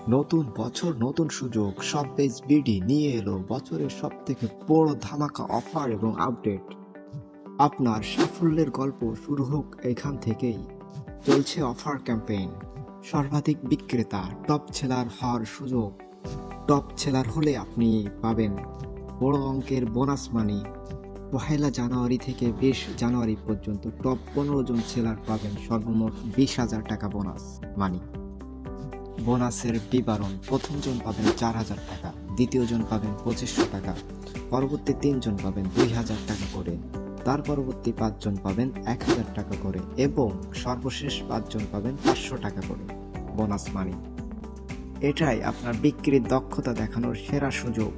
নতুন বছর নতুন সুযোগ শপেজ বিডি নিয়ে এলো বছরের সবথেকে বড় ধামাকা অফার এবং আপডেট। আপনার সাফল্যের গল্প শুরু হোক এখান থেকেই। চলছে অফার ক্যাম্পেইন, সর্বাধিক বিক্রেতা, টপ সেলার হওয়ার সুযোগ। টপ সেলার হলে আপনি পাবেন বড় অঙ্কের বোনাস মানি। 1 জানুয়ারি থেকে 20 জানুয়ারি পর্যন্ত টপ 15 জন সেলার পাবেন সর্বমোট 20,000 টাকা বোনাস মানি। বোনাসের বিবরণ: প্রথম জন পাবেন 4,000 টাকা, দ্বিতীয় জন পাবেন 2500 টাকা, পরবর্তী 3 জন পাবেন 2,000 টাকা করে, তার পরবর্তী 5 জন পাবেন 1,000 টাকা করে এবং সর্বশেষ 5 জন পাবেন 500 টাকা করে বোনাস মানি। এটাই আপনার বিক্রির দক্ষতা দেখানোর সেরা সুযোগ।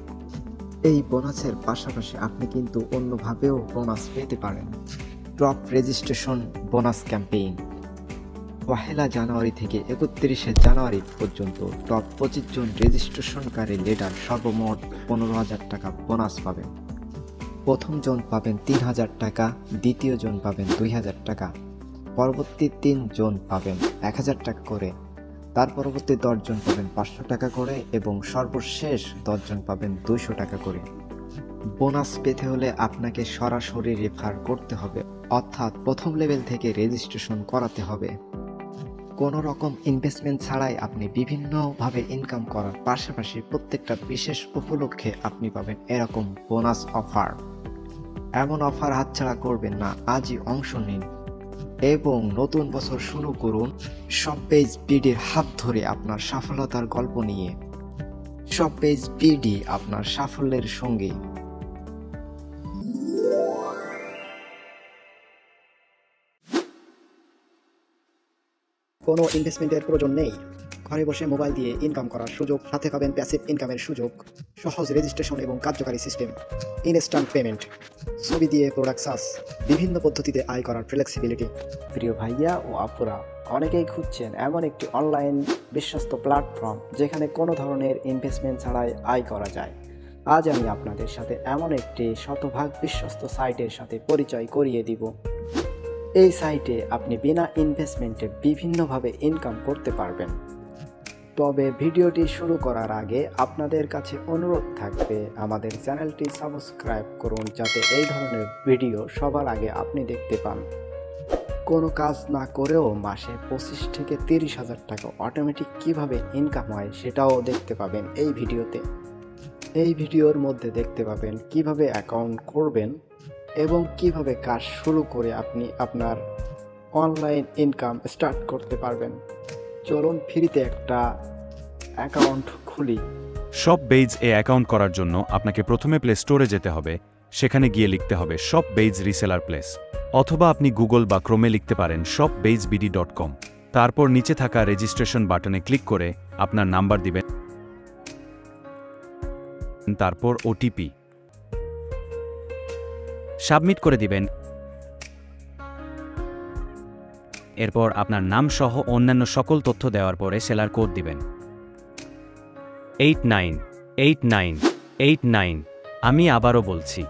এই বোনাসের পাশাপাশি আপনি কিন্তু অন্যভাবেও বোনাস পেতে পারেন। টপ রেজিস্ট্রেশন বোনাস ক্যাম্পেইন 1 জানুয়ারি থেকে 31 জানুয়ারি পর্যন্ত টপ 25 জন রেজিস্ট্রেশনকারী লিডার সর্বমোট 15,000 টাকা বোনাস পাবেন। প্রথম জন পাবেন 3,000 টাকা, দ্বিতীয় জন পাবেন 2,000 টাকা, পরবর্তী 3 জন পাবেন 1,000 টাকা করে, তার পরবর্তী 10 জন পাবেন 500 টাকা করে এবং সর্বশেষ 10 জন পাবেন 200 টাকা করে। বোনাস পেতে হলে আপনাকে সরাসরি রেফার করতে হবে, অর্থাৎ প্রথম লেভেল থেকে রেজিস্ট্রেশন করাতে হবে। কোনো রকম ইনভেস্টমেন্ট ছাড়াই আপনি বিভিন্নভাবে ইনকাম করার পাশাপাশি প্রত্যেকটা বিশেষ উপলক্ষে আপনি পাবেন এরকম বোনাস অফার। এমন অফার হাতছাড়া করবেন না, আজই অংশ নিন এবং নতুন বছর শুরু করুন শপেজ বিডির হাত ধরে আপনার সফলতার গল্প নিয়ে। শপেজ বিডি আপনার সাফল্যের সঙ্গী। কোনো ইনভেস্টমেন্টের প্রয়োজন নেই, ঘরে বসে মোবাইল দিয়ে ইনকাম করার সুযোগ, সাথে পাবেন প্যাসিভ ইনকামের সুযোগ, সহজ রেজিস্ট্রেশন এবং কার্যকারী সিস্টেম, ইনস্ট্যান্ট পেমেন্ট, ছবি দিয়ে প্রোডাক্ট সার্চ, বিভিন্ন পদ্ধতিতে আয় করার ফ্লেক্সিবিলিটি। প্রিয় ভাইয়া ও আপুরা, অনেকেই খুঁজছেন এমন একটি অনলাইন বিশ্বস্ত প্ল্যাটফর্ম যেখানে কোনো ধরনের ইনভেস্টমেন্ট ছাড়াই আয় করা যায়। আজ আমি আপনাদের সাথে এমন একটি শতভাগ বিশ্বস্ত সাইটের সাথে পরিচয় করিয়ে দিব। এই সাইটে আপনি বিনা ইনভেস্টমেন্টে বিভিন্নভাবে ইনকাম করতে পারবেন। তবে ভিডিওটি শুরু করার আগে আপনাদের কাছে অনুরোধ থাকবে আমাদের চ্যানেলটি সাবস্ক্রাইব করুন, যাতে এই ধরনের ভিডিও সবার আগে আপনি দেখতে পান। কোনো কাজ না করেও মাসে 25 থেকে 30,000 টাকা অটোমেটিক কিভাবে ইনকাম হয় সেটাও দেখতে পাবেন এই ভিডিওতে। এই ভিডিওর মধ্যে দেখতে পাবেন কিভাবে অ্যাকাউন্ট করবেন এবং কিভাবে কাজ শুরু করে আপনি আপনার অনলাইন ইনকাম স্টার্ট করতে পারবেন। চলুন ফ্রিতে একটা অ্যাকাউন্ট খুলি। শপবেইজ এ অ্যাকাউন্ট করার জন্য আপনাকে প্রথমে প্লে স্টোরে যেতে হবে। সেখানে গিয়ে লিখতে হবে শপবেইজ রিসেলার প্লেস, অথবা আপনি গুগল বা ক্রোমে লিখতে পারেন shopbeizbd.com। তারপর নিচে থাকা রেজিস্ট্রেশন বাটনে ক্লিক করে আপনার নাম্বার দিবেন, তারপর ওটিপি সাবমিট করে দিবেন। এরপর আপনার নাম সহ অন্যান্য সকল তথ্য দেওয়ার পরে সেলার কোড দিবেন 898989। আমি আবারও বলছি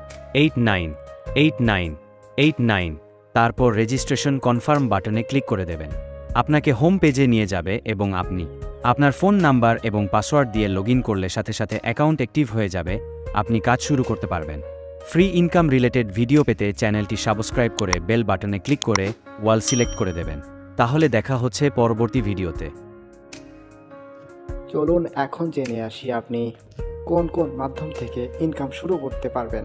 898989। তারপর রেজিস্ট্রেশন কনফার্ম বাটনে ক্লিক করে দেবেন। আপনাকে হোম পেজে নিয়ে যাবে এবং আপনি আপনার ফোন নাম্বার এবং পাসওয়ার্ড দিয়ে লগইন করলে সাথে সাথে অ্যাকাউন্ট অ্যাক্টিভ হয়ে যাবে। আপনি কাজ শুরু করতে পারবেন। ফ্রি ইনকাম রিলেটেড ভিডিও পেতে চ্যানেলটি সাবস্ক্রাইব করে বেল বাটনে ক্লিক করে ওয়াল সিলেক্ট করে দেবেন। তাহলে দেখা হচ্ছে পরবর্তী ভিডিওতে। চলুন এখন জেনে আসি আপনি কোন কোন মাধ্যম থেকে ইনকাম শুরু করতে পারবেন।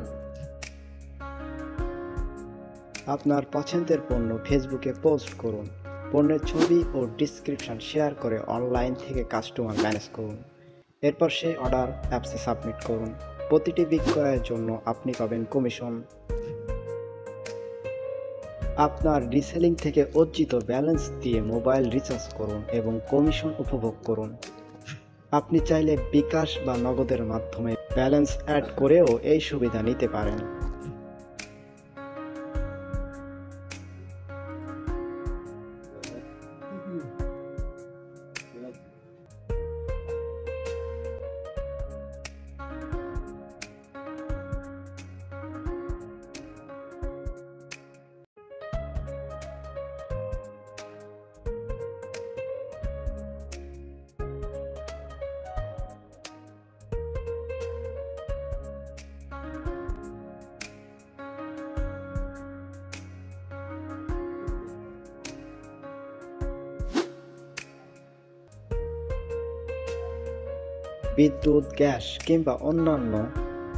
আপনার পছন্দের পণ্য ফেসবুকে পোস্ট করুন, পণ্যের ছবি ও ডিসক্রিপশন শেয়ার করে অনলাইন থেকে কাস্টমার ম্যানেজ করুন। এরপর সেই অর্ডার অ্যাপসে সাবমিট করুন। প্রতিটি বিক্রয়ের জন্য আপনি পাবেন কমিশন। আপনার রিসেলিং থেকে অর্জিত ব্যালেন্স দিয়ে মোবাইল রিচার্জ করুন এবং কমিশন উপভোগ করুন। আপনি চাইলে বিকাশ বা নগদের মাধ্যমে ব্যালেন্স অ্যাড করেও এই সুবিধা নিতে পারেন। বিদ্যুৎ, গ্যাস কিংবা অন্যান্য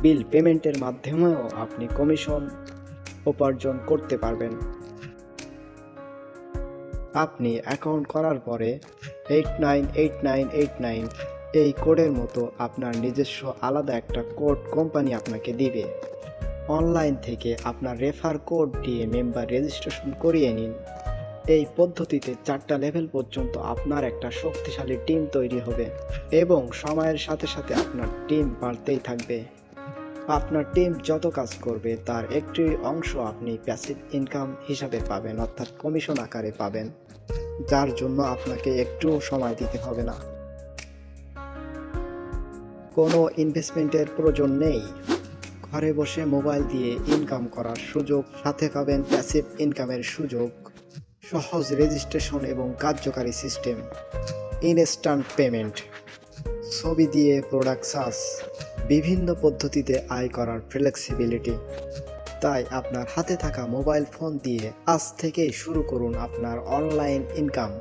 বিল পেমেন্টের মাধ্যমেও আপনি কমিশন উপার্জন করতে পারবেন। আপনি অ্যাকাউন্ট করার পরে 898989 এই কোডের মতো আপনার নিজস্ব আলাদা একটা কোড কোম্পানি আপনাকে দিবে। অনলাইন থেকে আপনার রেফার কোড দিয়ে মেম্বার রেজিস্ট্রেশন করিয়ে নিন। এই পদ্ধতিতে 4টা লেভেল পর্যন্ত আপনার একটা শক্তিশালী টিম তৈরি হবে এবং সময়ের সাথে সাথে আপনার টিম বাড়তেই থাকবে। আপনার টিম যত কাজ করবে তার একটি অংশ আপনি প্যাসিভ ইনকাম হিসাবে পাবেন, অর্থাৎ কমিশন আকারে পাবেন, যার জন্য আপনাকে একটুও সময় দিতে হবে না। কোনো ইনভেস্টমেন্টের প্রয়োজন নেই। ঘরে বসে মোবাইল দিয়ে ইনকাম করার সুযোগ, সাথে পাবেন প্যাসিভ ইনকামের সুযোগ, সহজ রেজিস্ট্রেশন এবং কার্যকারী সিস্টেম, ইনস্ট্যান্ট পেমেন্ট, ছবি দিয়ে প্রোডাক্ট সার্চ, বিভিন্ন পদ্ধতিতে আয় করার ফ্লেক্সিবিলিটি। তাই আপনার হাতে থাকা মোবাইল ফোন দিয়ে আজ থেকেই শুরু করুন আপনার অনলাইন ইনকাম।